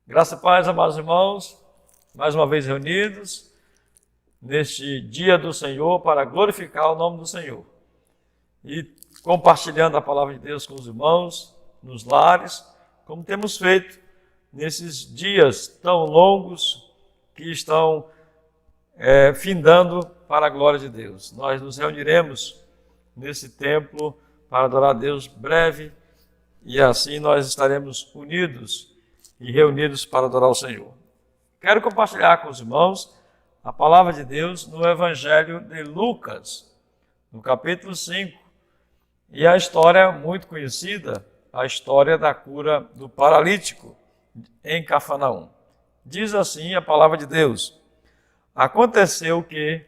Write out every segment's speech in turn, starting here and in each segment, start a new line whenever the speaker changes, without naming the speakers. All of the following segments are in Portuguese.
Graça e paz, amados irmãos, mais uma vez reunidos neste dia do Senhor para glorificar o nome do Senhor e compartilhando a palavra de Deus com os irmãos nos lares, como temos feito nesses dias tão longos que estão findando para a glória de Deus. Nós nos reuniremos nesse templo para adorar a Deus breve e assim nós estaremos unidos e reunidos para adorar o Senhor. Quero compartilhar com os irmãos a palavra de Deus no Evangelho de Lucas, no capítulo 5, e a história muito conhecida, a história da cura do paralítico em Cafarnaum. Diz assim a palavra de Deus: aconteceu que,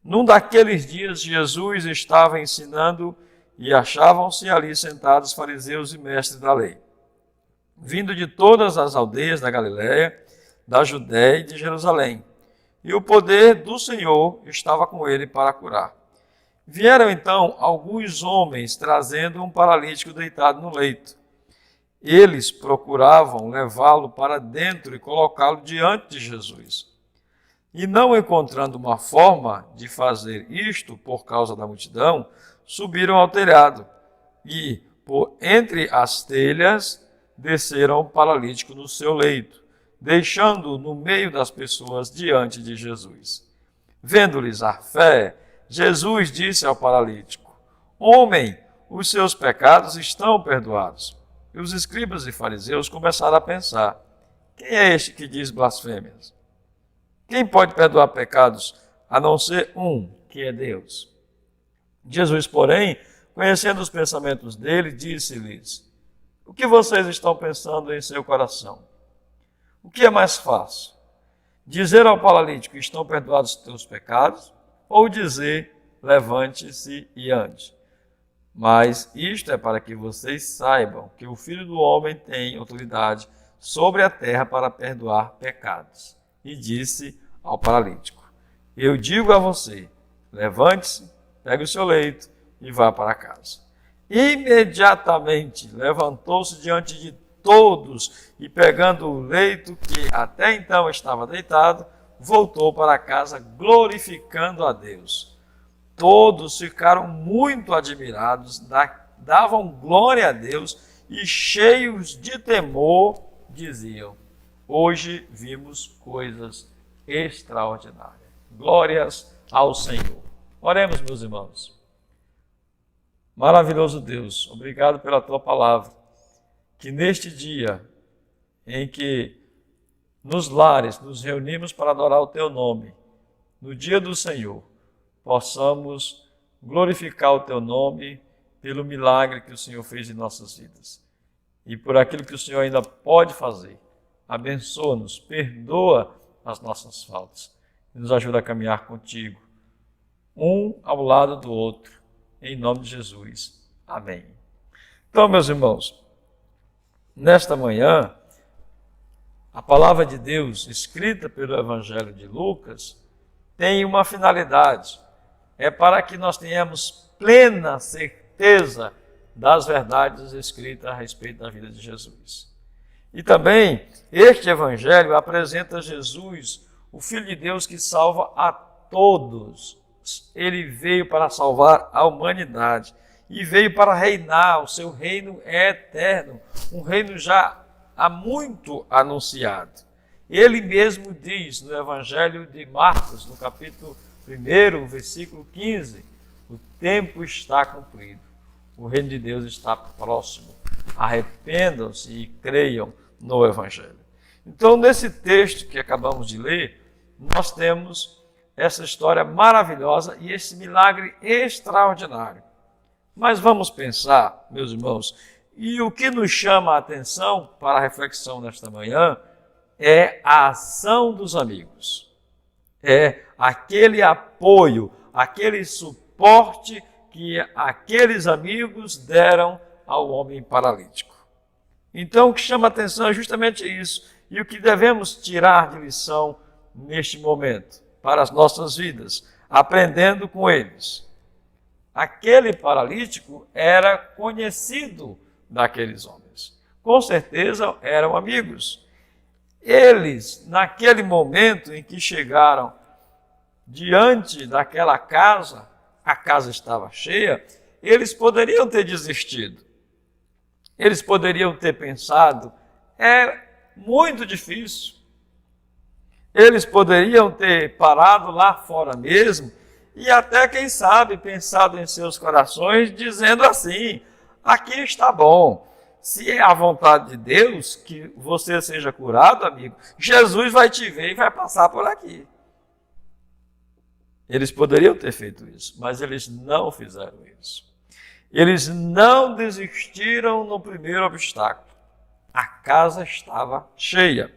num daqueles dias, Jesus estava ensinando e achavam-se ali sentados fariseus e mestres da lei, vindo de todas as aldeias da Galiléia, da Judéia e de Jerusalém. E o poder do Senhor estava com ele para curar. Vieram então alguns homens trazendo um paralítico deitado no leito. Eles procuravam levá-lo para dentro e colocá-lo diante de Jesus. E não encontrando uma forma de fazer isto por causa da multidão, subiram ao telhado e, por entre as telhas, desceram o paralítico no seu leito, deixando-o no meio das pessoas diante de Jesus. Vendo-lhes a fé, Jesus disse ao paralítico: homem, os seus pecados estão perdoados. E os escribas e fariseus começaram a pensar: quem é este que diz blasfêmias? Quem pode perdoar pecados a não ser um, que é Deus? Jesus, porém, conhecendo os pensamentos dele, disse-lhes: o que vocês estão pensando em seu coração? O que é mais fácil? Dizer ao paralítico: estão perdoados os teus pecados? Ou dizer: levante-se e ande? Mas isto é para que vocês saibam que o Filho do Homem tem autoridade sobre a terra para perdoar pecados. E disse ao paralítico: eu digo a você, levante-se, pegue o seu leito e vá para casa. Imediatamente levantou-se diante de todos e, pegando o leito que até então estava deitado, voltou para casa glorificando a Deus. Todos ficaram muito admirados, davam glória a Deus e, cheios de temor, diziam: hoje vimos coisas extraordinárias. Glórias ao Senhor. Oremos, meus irmãos. Maravilhoso Deus, obrigado pela tua palavra, que neste dia em que nos lares nos reunimos para adorar o teu nome, no dia do Senhor, possamos glorificar o teu nome pelo milagre que o Senhor fez em nossas vidas e por aquilo que o Senhor ainda pode fazer. Abençoa-nos, perdoa as nossas faltas e nos ajuda a caminhar contigo, um ao lado do outro, em nome de Jesus. Amém. Então, meus irmãos, nesta manhã, a palavra de Deus, escrita pelo Evangelho de Lucas, tem uma finalidade. É para que nós tenhamos plena certeza das verdades escritas a respeito da vida de Jesus. E também, este Evangelho apresenta Jesus, o Filho de Deus que salva a todos. Ele veio para salvar a humanidade e veio para reinar. O seu reino é eterno, um reino já há muito anunciado. Ele mesmo diz no Evangelho de Marcos, no capítulo 1, versículo 15, o tempo está cumprido, o reino de Deus está próximo. Arrependam-se e creiam no Evangelho. Então, nesse texto que acabamos de ler, nós temos essa história maravilhosa e esse milagre extraordinário. Mas vamos pensar, meus irmãos, e o que nos chama a atenção para a reflexão nesta manhã é a ação dos amigos. É aquele apoio, aquele suporte que aqueles amigos deram ao homem paralítico. Então, o que chama a atenção é justamente isso. E o que devemos tirar de lição neste momento para as nossas vidas, aprendendo com eles. Aquele paralítico era conhecido daqueles homens. Com certeza eram amigos. Eles, naquele momento em que chegaram diante daquela casa, a casa estava cheia, eles poderiam ter desistido. Eles poderiam ter pensado, é muito difícil. Eles poderiam ter parado lá fora mesmo e até, quem sabe, pensado em seus corações, dizendo assim, aqui está bom. Se é a vontade de Deus que você seja curado, amigo, Jesus vai te ver e vai passar por aqui. Eles poderiam ter feito isso, mas eles não fizeram isso. Eles não desistiram no primeiro obstáculo. A casa estava cheia.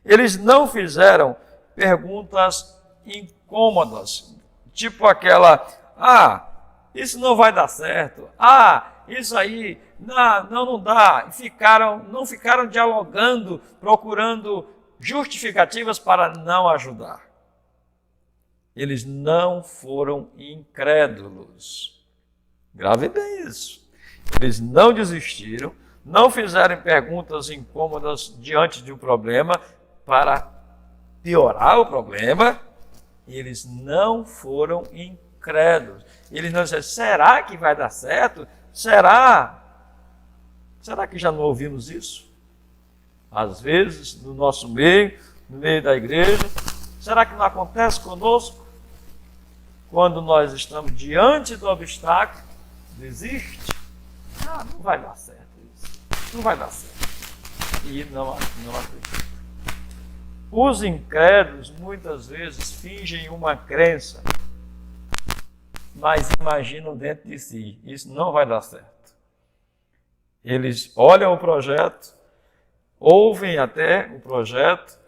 Eles não fizeram perguntas incômodas, tipo aquela, isso não vai dar certo, isso aí, não dá. Não ficaram dialogando, procurando justificativas para não ajudar. Eles não foram incrédulos. Grave bem isso. Eles não desistiram, não fizeram perguntas incômodas diante de um problema para piorar o problema. Eles não foram incrédulos. Eles não disseram, será que vai dar certo? Será que já não ouvimos isso? Às vezes, no nosso meio, no meio da igreja, será que não acontece conosco? Quando nós estamos diante do obstáculo, desiste? Não vai dar certo isso. Não vai dar certo. E não acredita. Os incrédulos, muitas vezes, fingem uma crença, mas imaginam dentro de si, isso não vai dar certo. Eles olham o projeto, ouvem até o projeto,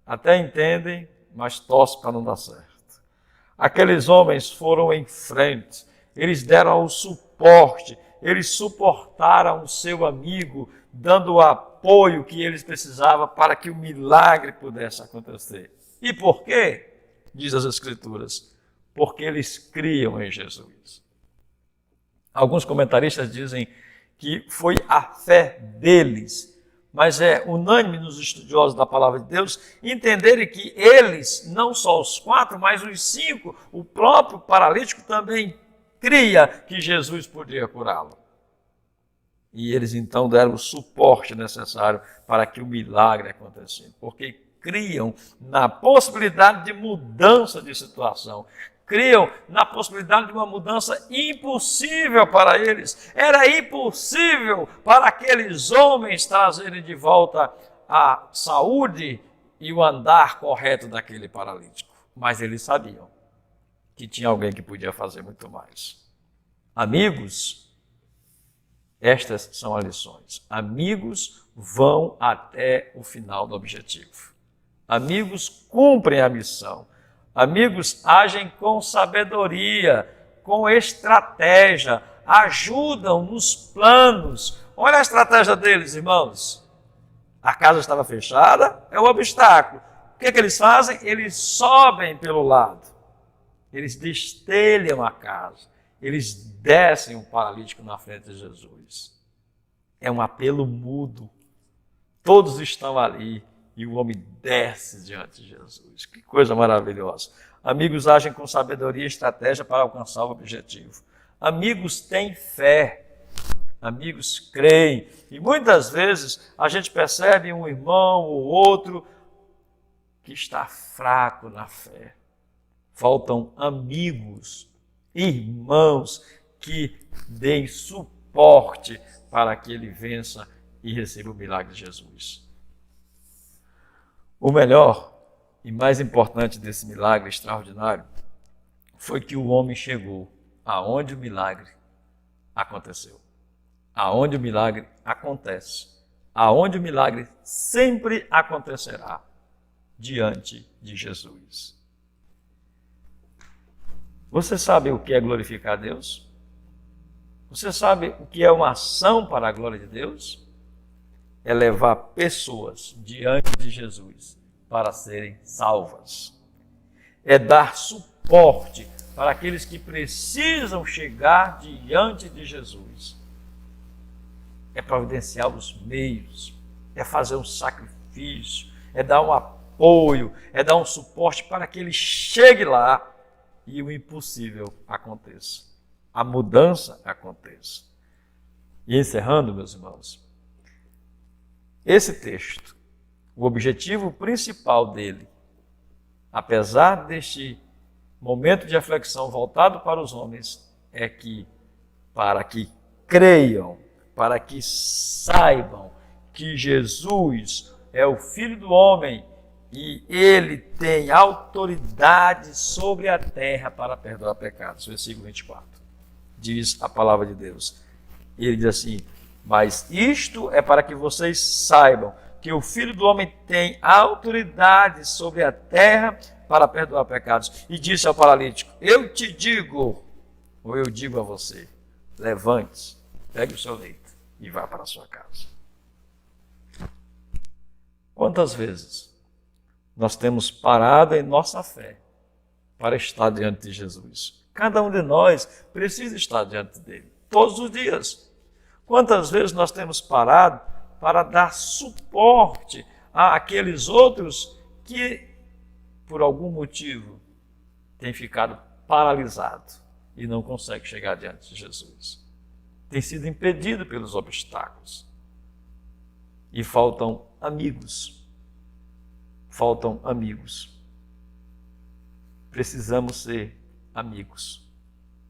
até entendem, mas torcem para não dar certo. Aqueles homens foram em frente, eles deram o suporte, eles suportaram o seu amigo, dando o apoio que eles precisavam para que o milagre pudesse acontecer. E por quê? Diz as Escrituras, porque eles criam em Jesus. Alguns comentaristas dizem que foi a fé deles, mas é unânime nos estudiosos da palavra de Deus entenderem que eles, não só os 4, mas os 5, o próprio paralítico também cria que Jesus podia curá-lo. E eles então deram o suporte necessário para que o milagre acontecesse, porque criam na possibilidade de mudança de situação, criam na possibilidade de uma mudança impossível para eles. Era impossível para aqueles homens trazerem de volta a saúde e o andar correto daquele paralítico, mas eles sabiam que tinha alguém que podia fazer muito mais. Amigos, estas são as lições. Amigos vão até o final do objetivo. Amigos cumprem a missão. Amigos agem com sabedoria, com estratégia, ajudam nos planos. Olha a estratégia deles, irmãos. A casa estava fechada, é o obstáculo. O que eles fazem? Eles sobem pelo lado. Eles destelham a casa. Eles descem um paralítico na frente de Jesus. É um apelo mudo. Todos estão ali e o homem desce diante de Jesus. Que coisa maravilhosa. Amigos agem com sabedoria e estratégia para alcançar o objetivo. Amigos têm fé. Amigos creem. E muitas vezes a gente percebe um irmão ou outro que está fraco na fé. Faltam amigos, irmãos que deem suporte para que ele vença e receba o milagre de Jesus. O melhor e mais importante desse milagre extraordinário foi que o homem chegou aonde o milagre aconteceu. Aonde o milagre acontece. Aonde o milagre sempre acontecerá, diante de Jesus. Você sabe o que é glorificar a Deus? Você sabe o que é uma ação para a glória de Deus? É levar pessoas diante de Jesus para serem salvas. É dar suporte para aqueles que precisam chegar diante de Jesus. É providenciar os meios, é fazer um sacrifício, é dar um apoio, é dar um suporte para que ele chegue lá e o impossível aconteça, a mudança aconteça. E encerrando, meus irmãos, esse texto, o objetivo principal dele, apesar deste momento de reflexão voltado para os homens, é que para que creiam, para que saibam que Jesus é o Filho do Homem e ele tem autoridade sobre a terra para perdoar pecados. Versículo 24. Diz a palavra de Deus. Ele diz assim: mas isto é para que vocês saibam que o Filho do Homem tem autoridade sobre a terra para perdoar pecados. E disse ao paralítico: eu te digo, ou eu digo a você, levante-se, pegue o seu leito e vá para a sua casa. Quantas vezes nós temos parado em nossa fé para estar diante de Jesus? Cada um de nós precisa estar diante dele, todos os dias. Quantas vezes nós temos parado para dar suporte àqueles outros que, por algum motivo, têm ficado paralisados e não conseguem chegar diante de Jesus? Tem sido impedido pelos obstáculos. E faltam amigos. Faltam amigos. Precisamos ser amigos.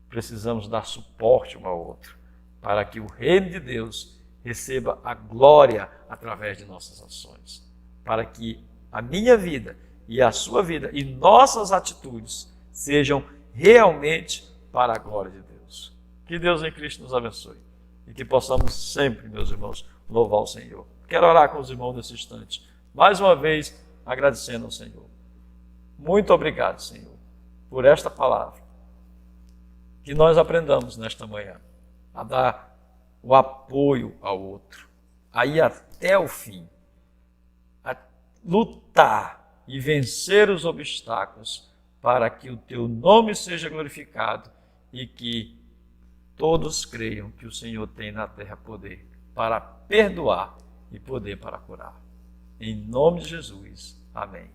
Precisamos dar suporte um ao outro, para que o reino de Deus receba a glória através de nossas ações, para que a minha vida e a sua vida e nossas atitudes sejam realmente para a glória de Deus. Que Deus em Cristo nos abençoe e que possamos sempre, meus irmãos, louvar o Senhor. Quero orar com os irmãos nesse instante, mais uma vez agradecendo ao Senhor. Muito obrigado, Senhor, por esta palavra, que nós aprendamos nesta manhã a dar o apoio ao outro, a ir até o fim, a lutar e vencer os obstáculos para que o teu nome seja glorificado e que todos creiam que o Senhor tem na terra poder para perdoar e poder para curar. Em nome de Jesus. Amém.